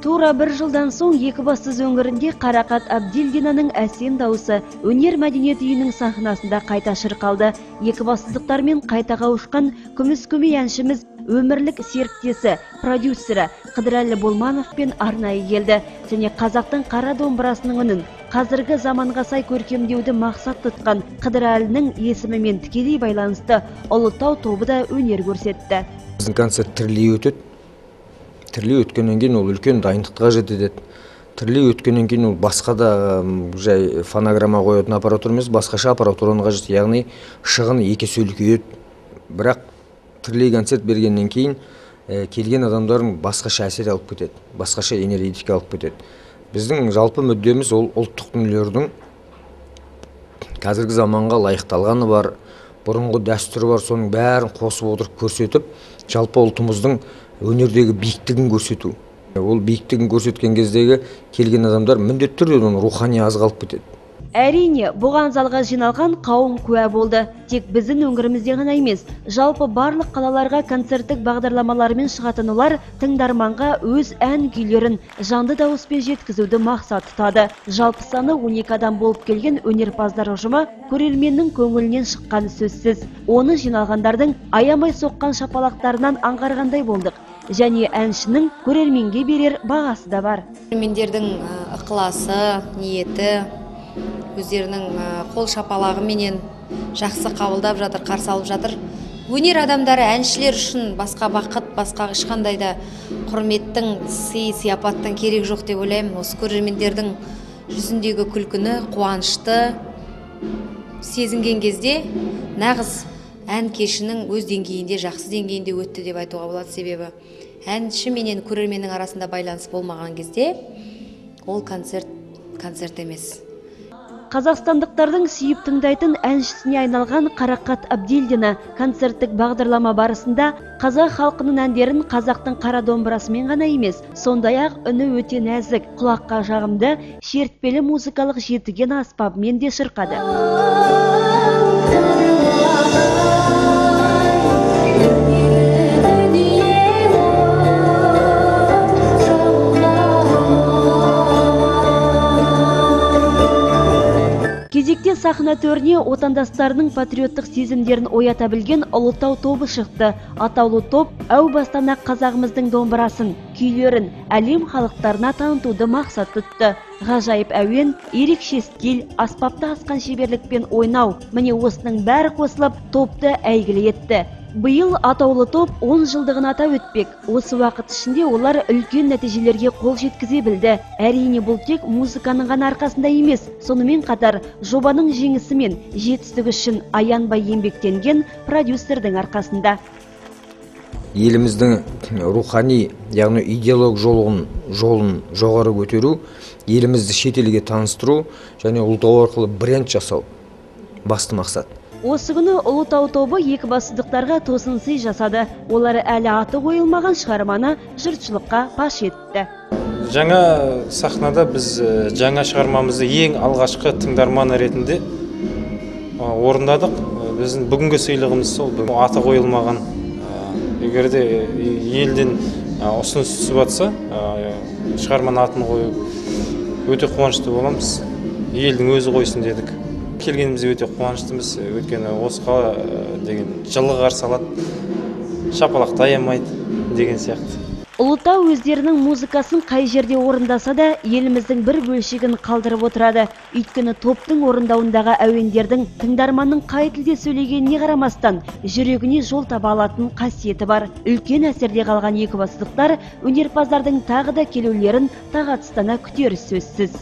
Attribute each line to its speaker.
Speaker 1: Тура бір жылдан соң Екібастұз өңірінде Қарақат Абдилдинаның әсем дауысы өнер мәдениет үйінің сахнасында қайта шырқалды. Екібастұздықтармен қайта қауышқан күміс көмей әншіміз өмірлік серіктесі, продюсері Қыдырәлі Болмановпен арнайы келді. Және қазақтың қара домбырасының үнін қазіргі заманға сай көркемдеуді мақсат тұтқан Қыдырәлінің есімімен тікелей байланысты Ұлытау тобы да өнер көрсетті.
Speaker 2: Біздің концерт тірілей өтеді. Тірілей өткеннен кейін ол үлкен дайындыққа жетеді. Тірілей өткеннен кейін ол басқа да жай фонограмма қоятын аппаратура емес, басқаша аппаратураның қажет, яғни шығын екі есе үлкейеді. Бірақ тірілей концерт бергеннен кейін келген адамдардың басқаша әсер алып кетеді, басқаша энергетика алып кетеді. Біздің жалпы мүддеміз ол ұлттық дүниелердің қазіргі заманға лайықталғаны бар, бұрынғы дәстүрі бар, соның бәрін қосып отырып көрсетіп, жалпы ұлтымыздың өнердегі биіктігін көрсету. Ол биіктігін көрсеткен кездегі келген адамдар міндетті түрде рухани азық кетеді.
Speaker 1: Әрине, бұған залға жиналған қауым куә болды. Тек біздің өңірімізде ғана емес, жалпы барлық қалаларға концерттік бағдарламалармен шығатын олар тыңдарманға өз ән күйлерін жанды дауыспен жеткізуді мақсат тұтады. Жалпы саны 12 адам болып келген өнерпаздар ұжымы көрерменнің көңілінен шыққаны сөзсіз. Оны жиналғандардың аямай соққан шапалақтарынан аңғарғандай болдық. Және әншінің көрерменге берер бағасы да бар.
Speaker 3: Көрермендердің ықыласы, ниеті, өздерінің қол шапалағы менен жақсы қабылдап жатыр, қарсы алып жатыр. Өнер адамдары әншілер үшін басқа бақыт, басқа ешқандай да құрметтің, сый-сияпаттың керек жоқ деп ойлаймын. Осы көрермендердің жүзіндегі күлкіні, қуанышты сезінген кезде нағыз ән кешінің өз деңгейінде, жақсы деңгейінде өтті деп айтуға болады. Себебі әнші менен көрерменнің арасында байланыс болмаған кезде ол концерт емес.
Speaker 1: Қазақстандықтардың сүйіп тыңдайтын әншісіне айналған Қарақат Абдилдина концерттік бағдарлама барысында қазақ халқының әндерін қазақтың қара домбырасымен ғана емес, сондай-ақ үні өте нәзік, құлаққа жағымды, шертпелі музыкалық жетіген аспабымен де шырқады. Кезекте сахна төріне отандастарының патриоттық сезімдерін оята білген Ұлытау тобы шықты. Атаулы топ әу бастан ақ қазағымыздың домбырасын, күйлерін әлем халықтарына танытуды мақсат тұтты. Ғажайып әуен, ерекше стиль, аспапта асқан шеберлікпен ойнау, міне осының бәрі қосылып топты әйгілі етті. Биыл атаулы топ 10 жылдығын атап өтпек. Осы уақыт ішінде олар үлкен нәтижелерге қол жеткізе білді. Әрине, бұл тек музыканың ғана арқасында емес, сонымен қатар жобаның жеңісі мен жетістігі үшін аянбай еңбектенген продюсердің арқасында.
Speaker 2: Еліміздің рухани, яғни идеолог жолын жоғары көтеру, елімізді шетелге таныстыру және Ұлытау арқылы бренд жасау басты мақсат.
Speaker 1: Осы күні Ұлытау тобы екібастұздықтарға тосын сый жасады. Олар әлі аты қойылмаған шығарманы жұртшылыққа паш етті.
Speaker 4: Жаңа сахнада біз жаңа шығармамызды ең алғашқы тыңдарман ретінде орындадық. Біздің бүгінгі сыйлығымыз сол, аты қойылмаған. Егер де елден ұсыныс түсіп жатса, шығарманың атын қою өте қуанышты боламыз. Елдің өзі қойсын дедік. Келгенімізде өте қуаныштымыз, өйткені осы қала деген жылы қарсы алады, шапалақты аямайды деген сияқты.
Speaker 1: Ұлытау өздерінің музыкасын қай жерде орындаса да еліміздің бір бөлшегін қалдырып отырады. Өйткені топтың орындауындағы әуендердің тыңдарманның қай тілде сөйлегеніне қарамастан жүрегіне жол таба алатын қасиеті бар. Үлкен әсерде қалған екібастұздықтар өнерпаздардың тағы да келулерін тағатсыздана күтері сөзсіз.